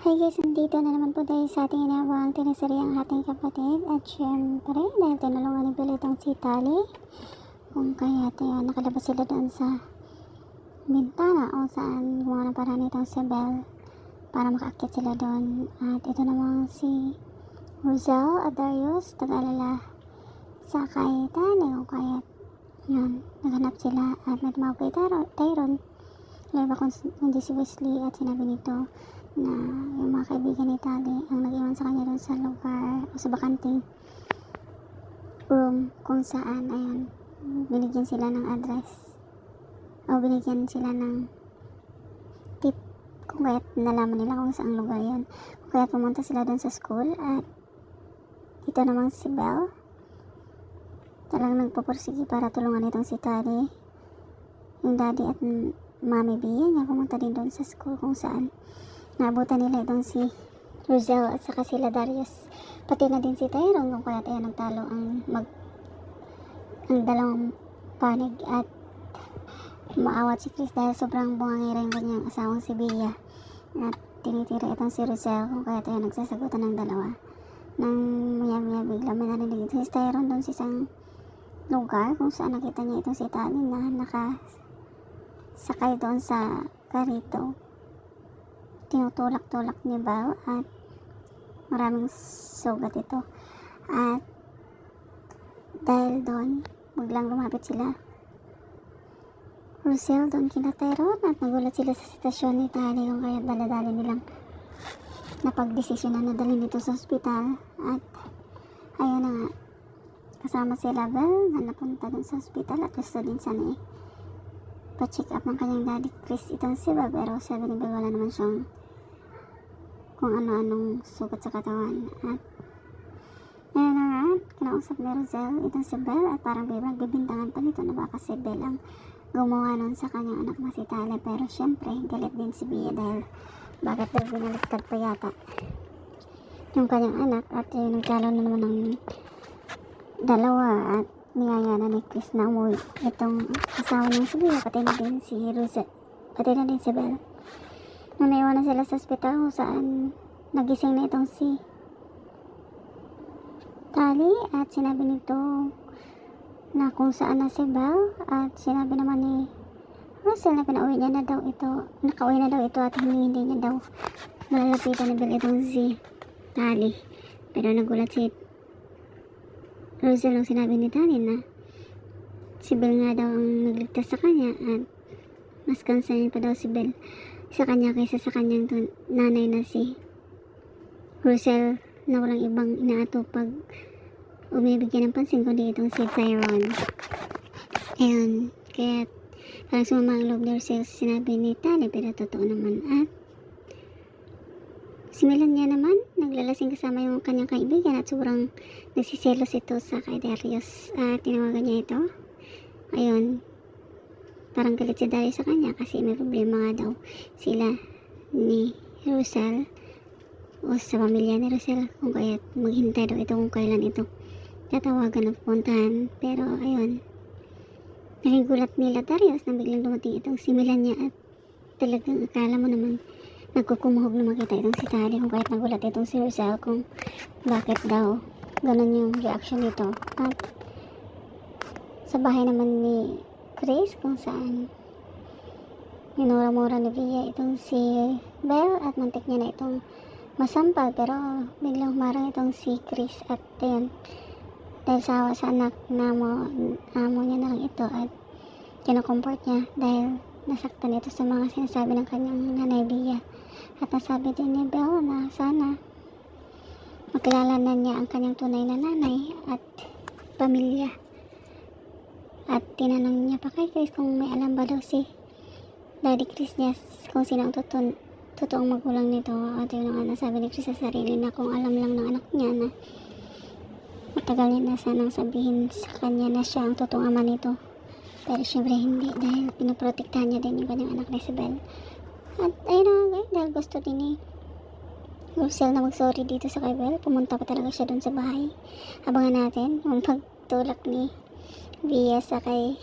Hi guys, nandito na naman po tayo sa ating inabang tinasaryang ating kapatid. At syempre, dahil tinulungan ni Bill itong si Tali, kung kaya tayo nakalabas sila doon sa bintana o saan gumawa ng paraan itong si Belle para makaakyat sila doon. At ito namang si Rosel at Darius, nag-alala sa kay Tali kung kaya yun, naghanap sila at may tumawag kay Tyron. Wala ba kundi si Wesley at sinabi nito na yung mga kaibigan ni Tali ang nag-iwan sa kanya doon sa lugar o sa bakanting room kung saan ayun, binigyan sila ng address o binigyan sila ng tip kung kaya't nalaman nila kung saan lugar yun, kung kaya't pumunta sila doon sa school. At ito namang si Belle talagang nagpupursige para tulungan itong si Tali. Yung daddy at mami Bia niya pumunta din doon sa school kung saan naabutan nila itong si Rosel at saka sila Darius, pati na din si Tyrone kung kaya tayo nagtalo ang dalawang panig at maawat si Chris dahil sobrang bungangira yung kanyang asawang si Bia at tinitira itong si Rosel kung kaya tayo nagsasagutan ng dalawa. Nang maya bigla may narinig ito si Tyrone doon sa isang lugar kung saan nakita niya itong si Tali na nakasakay doon sa karito. Tinutulak-tulak ni Belle at maraming sugat ito. At dahil doon, biglang lumapit sila Rosel doon kina Tyrone at nagulat sila sa sitwasyon ni Tali kung kaya daladali nilang napagdesisyonan na dalhin dito sa ospital. At ayun na nga, kasama sila Belle na napunta doon sa ospital at gusto din sana pa-check up ng kanyang daddy Chris itong si Belle, pero sabi ni Belle wala naman siyang kung ano-anong sugat sa katawan. At ayun na nga, kinausap ni Rosel itong si Belle at parang bibintangan pa nito na baka si Belle ang gumawa nun sa kanyang anak na si Tali. Pero syempre galit din si Bia dahil bakit daw binaliktad pa yata yung kanyang anak. At yun, nagkalo na naman ng dalawa at niyaya na ni Chris na umuwi itong asawa niya si Bia, pati na din si Rosel, pati na din si Belle. Nung naiwan na sila sa ospital kung saan nagising na itong si Tali at sinabi nito na kung saan na si Belle at sinabi naman ni Rosel na pinauwi niya na daw ito, nakauwi na daw ito at hindi niya daw malalapitan ni Belle itong si Tali. Pero nagulat si Rosel nung sinabi ni Tali na si Belle nga daw ang nagligtas sa kanya at mas concerned pa daw si Belle sa kanya kaysa sa kanyang nanay na si Rosel na walang ibang inaato pag umibigyan ng pansin kundi itong si Tyrone. Ayun, kaya parang sumama ang loob ni Rosel sinabi ni Tali, pero totoo naman. At si Melania naman naglalasing kasama yung kanyang kaibigan at sobrang nagsiselos ito sa kay Darius at tinawagan niya ito. Ayun, parang galit si Darius sa kanya kasi may problema nga daw sila ni Rosel o sa pamilya ni Rosel kung kaya maghintay daw ito kung kailan ito tatawagan o pupuntahan. Pero ayun, naligulat nila Darius nang biglang dumating itong si Melania at talagang akala mo naman nagkukumuhog na makita itong si Tali kung kahit nagulat itong si Rosel kung bakit daw ganun yung reaction nito. At sa bahay naman ni Chris kung saan minura-mura ni Bia itong si Belle at mantik niya na itong masampal, pero biglang humarang itong si Chris at yun, dahil sa awa sa anak na amo niya na lang ito at kinukomport niya dahil nasaktan ito sa mga sinasabi ng kanyang nanay Bia. At nasabi din ni Belle na sana makilala na niya ang kanyang tunay na nanay at pamilya. At tinanong niya pa kay Chris kung may alam ba daw si daddy Chris niya kung sino ang totoong magulang nito. At yun nga nasabi ni Chris sa sarili na kung alam lang ng anak niya na matagal niya na sanang sabihin sa kanya na siya ang totoong ama nito. Pero syempre hindi dahil pinaprotektahan niya din yung kanyang anak na si Belle. At ayun na dahil gusto din ni Rosel na mag-sorry dito sa kay Belle, pumunta pa talaga siya dun sa bahay. Abangan natin yung pagtulak ni Bia sa kay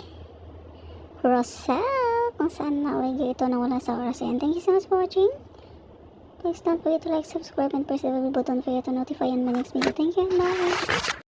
Rosel kung saan na-away ito na wala sa oras. And thank you so much for watching. Please don't forget to like, subscribe, and press the bell button for you to notify on my next video. Thank you and bye!